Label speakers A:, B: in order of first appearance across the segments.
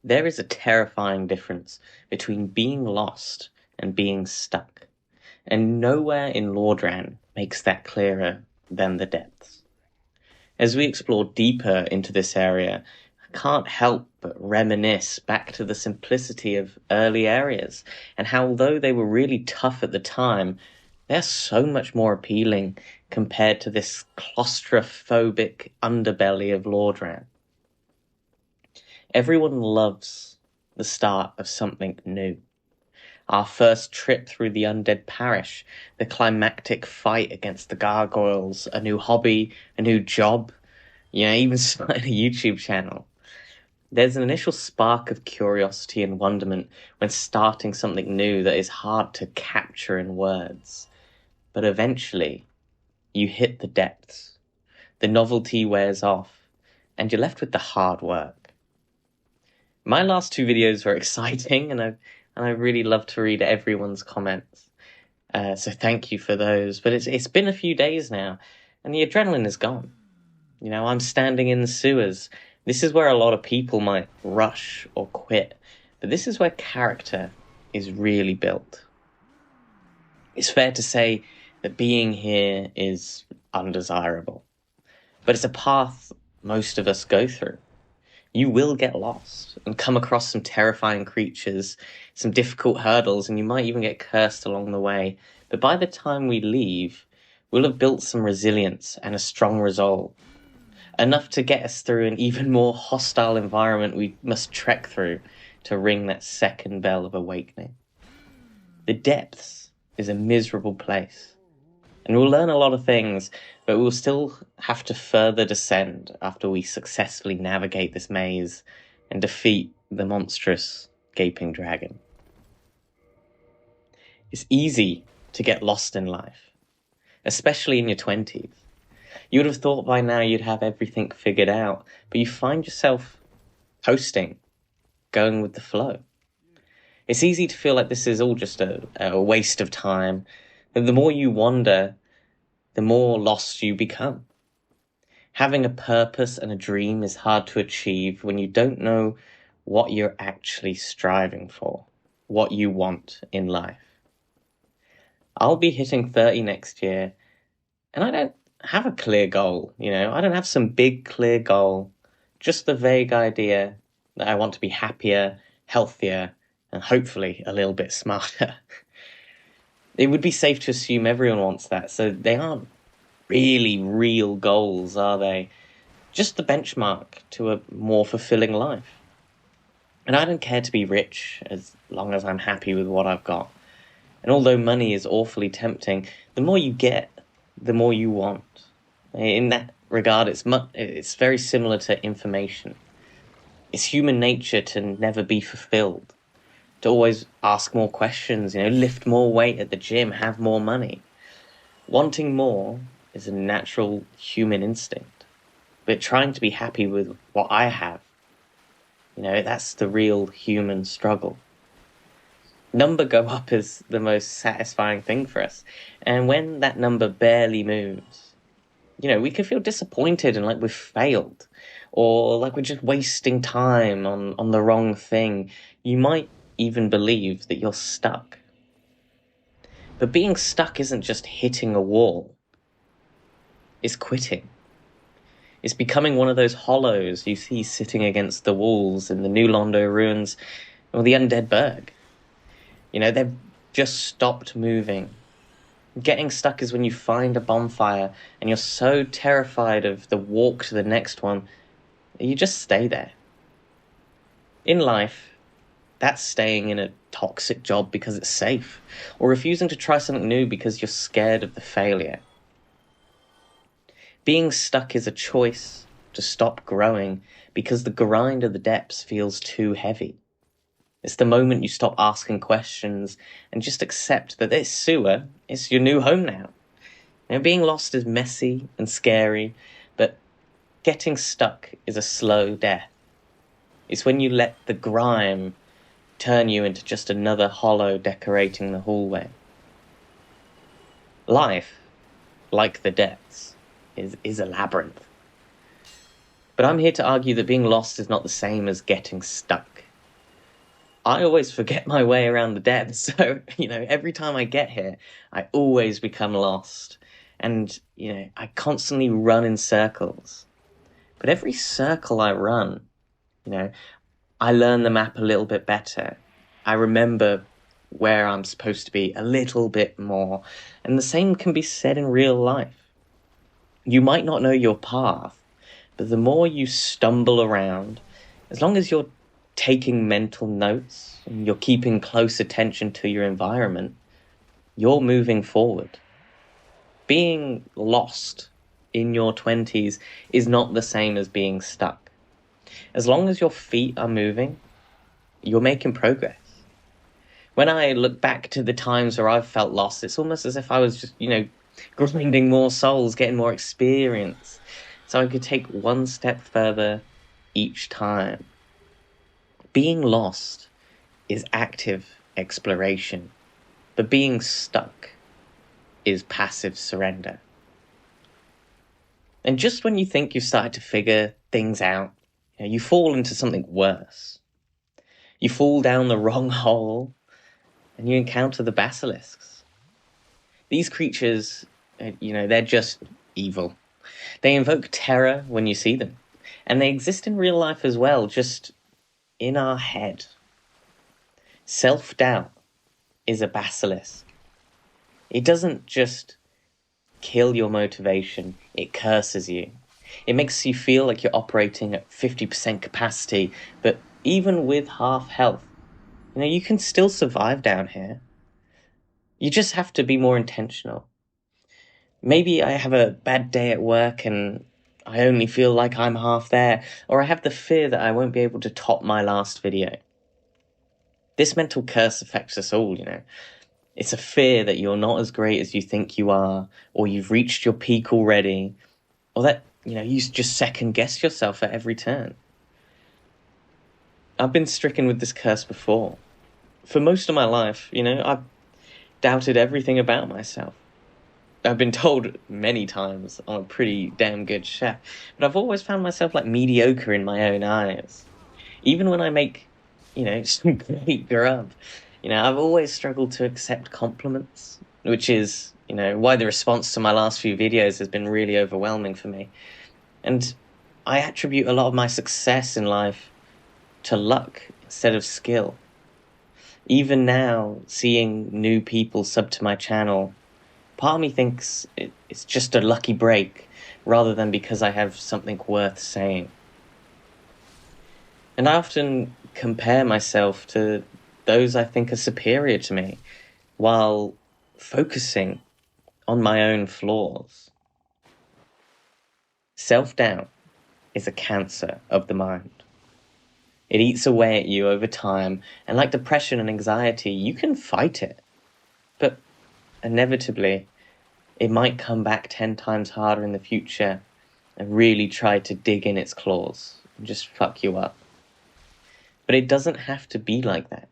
A: There is a terrifying difference between being lost and being stuck, and nowhere in Lordran makes that clearer than the depths. As we explore deeper into this area, I can't help but reminisce back to the simplicity of early areas, and how although they were really tough at the time, they're so much more appealing compared to this claustrophobic underbelly of Lordran. Everyone loves the start of something new. Our first trip through the undead parish, the climactic fight against the gargoyles, a new hobby, a new job, even starting a YouTube channel. There's an initial spark of curiosity and wonderment when starting something new that is hard to capture in words. But eventually, you hit the depths. The novelty wears off, and you're left with the hard work. My last two videos were exciting, and I really love to read everyone's comments. So thank you for those. But it's been a few days now, and the adrenaline is gone. I'm standing in the sewers. This is where a lot of people might rush or quit, but this is where character is really built. It's fair to say that being here is undesirable, but it's a path most of us go through. You will get lost and come across some terrifying creatures, some difficult hurdles, and you might even get cursed along the way. But by the time we leave, we'll have built some resilience and a strong resolve, enough to get us through an even more hostile environment we must trek through to ring that second bell of awakening. The depths is a miserable place, and we'll learn a lot of things, but we'll still have to further descend after we successfully navigate this maze and defeat the monstrous gaping dragon. It's easy to get lost in life, especially in your 20s. You would have thought by now you'd have everything figured out, but you find yourself coasting, going with the flow. It's easy to feel like this is all just a waste of time, but the more you wander, the more lost you become. Having a purpose and a dream is hard to achieve when you don't know what you're actually striving for, what you want in life. I'll be hitting 30 next year, and I don't have a clear goal, I don't have some big clear goal, just the vague idea that I want to be happier, healthier, and hopefully a little bit smarter. It would be safe to assume everyone wants that, so they aren't really real goals, are they? Just the benchmark to a more fulfilling life. And I don't care to be rich as long as I'm happy with what I've got. And although money is awfully tempting, the more you get, the more you want. In that regard, it's very similar to information. It's human nature to never be fulfilled, to always ask more questions, lift more weight at the gym, have more money. Wanting more is a natural human instinct, but trying to be happy with what I have, that's the real human struggle. Number go up is the most satisfying thing for us, and when that number barely moves, we can feel disappointed and like we've failed, or like we're just wasting time on the wrong thing. You might even believe that you're stuck. But being stuck isn't just hitting a wall. It's quitting. It's becoming one of those hollows you see sitting against the walls in the New Londo ruins or the Undead Burg. They've just stopped moving. Getting stuck is when you find a bonfire and you're so terrified of the walk to the next one that you just stay there. In life, that's staying in a toxic job because it's safe, or refusing to try something new because you're scared of the failure. Being stuck is a choice to stop growing because the grind of the depths feels too heavy. It's the moment you stop asking questions and just accept that this sewer is your new home now. Being lost is messy and scary, but getting stuck is a slow death. It's when you let the grime turn you into just another hollow decorating the hallway. Life, like the depths, is a labyrinth. But I'm here to argue that being lost is not the same as getting stuck. I always forget my way around the depths. So, every time I get here, I always become lost. And, I constantly run in circles. But every circle I run, I learn the map a little bit better. I remember where I'm supposed to be a little bit more. And the same can be said in real life. You might not know your path, but the more you stumble around, as long as you're taking mental notes and you're keeping close attention to your environment, you're moving forward. Being lost in your 20s is not the same as being stuck. As long as your feet are moving, you're making progress. When I look back to the times where I've felt lost, it's almost as if I was just, grinding more souls, getting more experience, so I could take one step further each time. Being lost is active exploration, but being stuck is passive surrender. And just when you think you've started to figure things out, you fall into something worse. You fall down the wrong hole, and you encounter the Basilisks. These creatures, they're just evil. They invoke terror when you see them. And they exist in real life as well, just in our head. Self-doubt is a basilisk. It doesn't just kill your motivation, it curses you. It makes you feel like you're operating at 50% capacity, but even with half health, you can still survive down here. You just have to be more intentional. Maybe I have a bad day at work and I only feel like I'm half there, or I have the fear that I won't be able to top my last video. This mental curse affects us all, It's a fear that you're not as great as you think you are, or you've reached your peak already, or that, you just second guess yourself at every turn. I've been stricken with this curse before. For most of my life, I've doubted everything about myself. I've been told many times I'm a pretty damn good chef, but I've always found myself mediocre in my own eyes. Even when I make, some great grub, I've always struggled to accept compliments, which is, why the response to my last few videos has been really overwhelming for me. And I attribute a lot of my success in life to luck instead of skill. Even now, seeing new people sub to my channel, part of me thinks it's just a lucky break, rather than because I have something worth saying. And I often compare myself to those I think are superior to me, while focusing on my own flaws. Self-doubt is a cancer of the mind. It eats away at you over time, and like depression and anxiety, you can fight it. But inevitably, it might come back 10 times harder in the future and really try to dig in its claws and just fuck you up. But it doesn't have to be like that.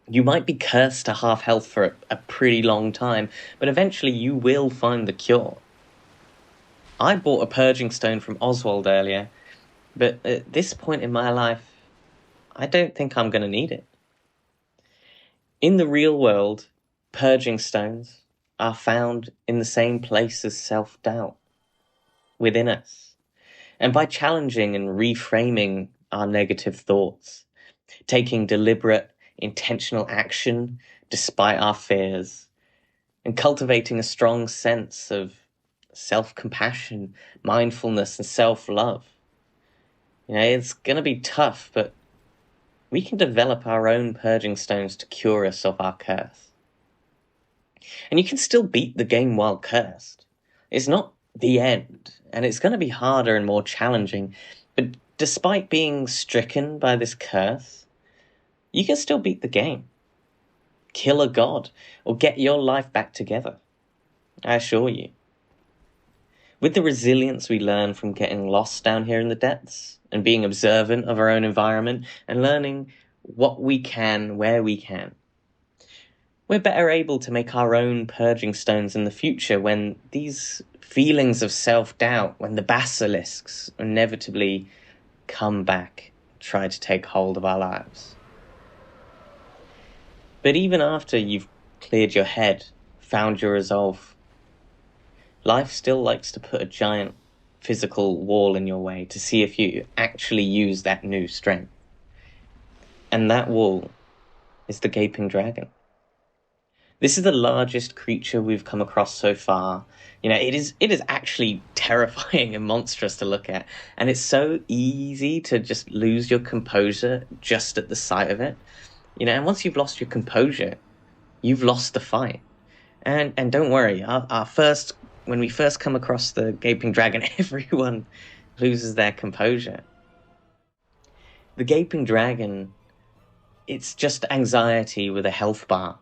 A: You might be cursed to half health for a pretty long time, but eventually you will find the cure. I bought a purging stone from Oswald earlier, but at this point in my life, I don't think I'm going to need it. In the real world, purging stones are found in the same place as self-doubt, within us. And by challenging and reframing our negative thoughts, taking deliberate, intentional action despite our fears, and cultivating a strong sense of self-compassion, mindfulness, and self-love. It's going to be tough, but we can develop our own purging stones to cure us of our curse. And you can still beat the game while cursed. It's not the end, and it's going to be harder and more challenging, but despite being stricken by this curse, you can still beat the game. Kill a god, or get your life back together. I assure you. With the resilience we learn from getting lost down here in the depths, and being observant of our own environment, and learning what we can, where we can, we're better able to make our own purging stones in the future when these feelings of self-doubt, when the basilisks inevitably come back, try to take hold of our lives. But even after you've cleared your head, found your resolve, life still likes to put a giant physical wall in your way to see if you actually use that new strength. And that wall is the Gaping Dragon. This is the largest creature we've come across so far. It is actually terrifying and monstrous to look at. And it's so easy to just lose your composure just at the sight of it. And once you've lost your composure, you've lost the fight. And don't worry, when we first come across the Gaping Dragon, everyone loses their composure. The Gaping Dragon, it's just anxiety with a health bar.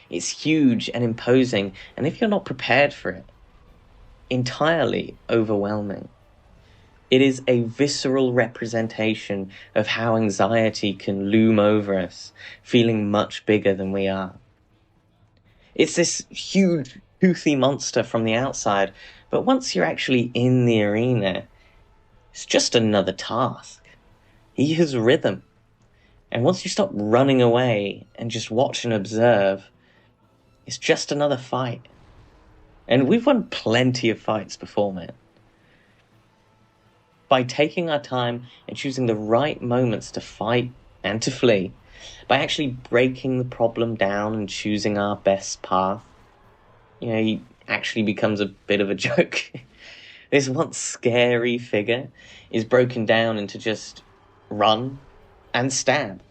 A: It's huge and imposing, and if you're not prepared for it, entirely overwhelming. It is a visceral representation of how anxiety can loom over us, feeling much bigger than we are. It's this huge, toothy monster from the outside, but once you're actually in the arena, it's just another task. He has rhythm. And once you stop running away and just watch and observe, it's just another fight. And we've won plenty of fights before, man. By taking our time and choosing the right moments to fight and to flee, by actually breaking the problem down and choosing our best path, he actually becomes a bit of a joke. This once scary figure is broken down into just run and stab.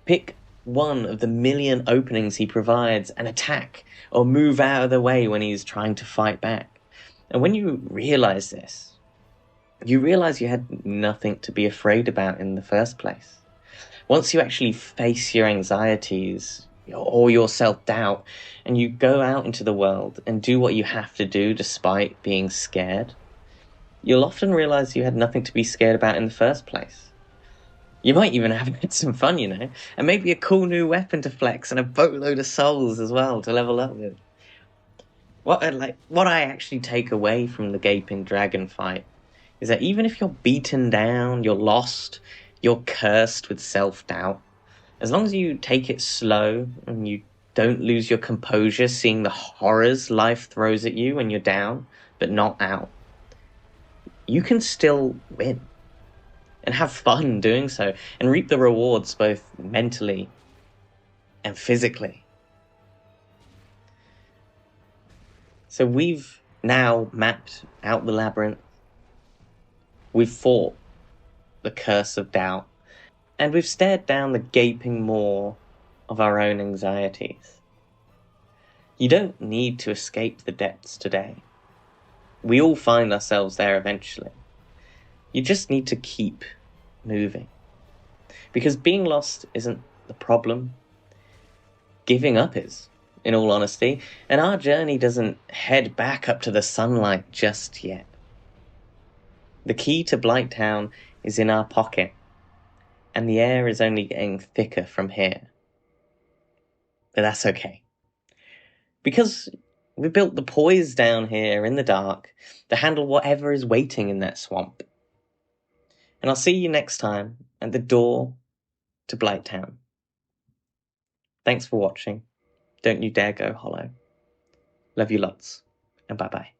A: Pick one of the million openings he provides and attack, or move out of the way when he's trying to fight back. And when you realize this, you realize you had nothing to be afraid about in the first place. Once you actually face your anxieties or your self-doubt, and you go out into the world and do what you have to do despite being scared, you'll often realize you had nothing to be scared about in the first place. You might even have had some fun, and maybe a cool new weapon to flex and a boatload of souls as well to level up with. What I actually take away from the Gaping Dragon fight is that even if you're beaten down, you're lost, you're cursed with self-doubt, as long as you take it slow and you don't lose your composure seeing the horrors life throws at you when you're down, but not out, you can still win. And have fun doing so, and reap the rewards both mentally and physically. So we've now mapped out the labyrinth, we've fought the curse of doubt, and we've stared down the gaping maw of our own anxieties. You don't need to escape the depths today. We all find ourselves there eventually. You just need to keep moving. Because being lost isn't the problem. Giving up is, in all honesty, and our journey doesn't head back up to the sunlight just yet. The key to Blighttown is in our pocket, and the air is only getting thicker from here. But that's okay. Because we built the Poise down here in the dark to handle whatever is waiting in that swamp. And I'll see you next time at the door to Blighttown. Thanks for watching. Don't you dare go hollow. Love you lots, and bye-bye.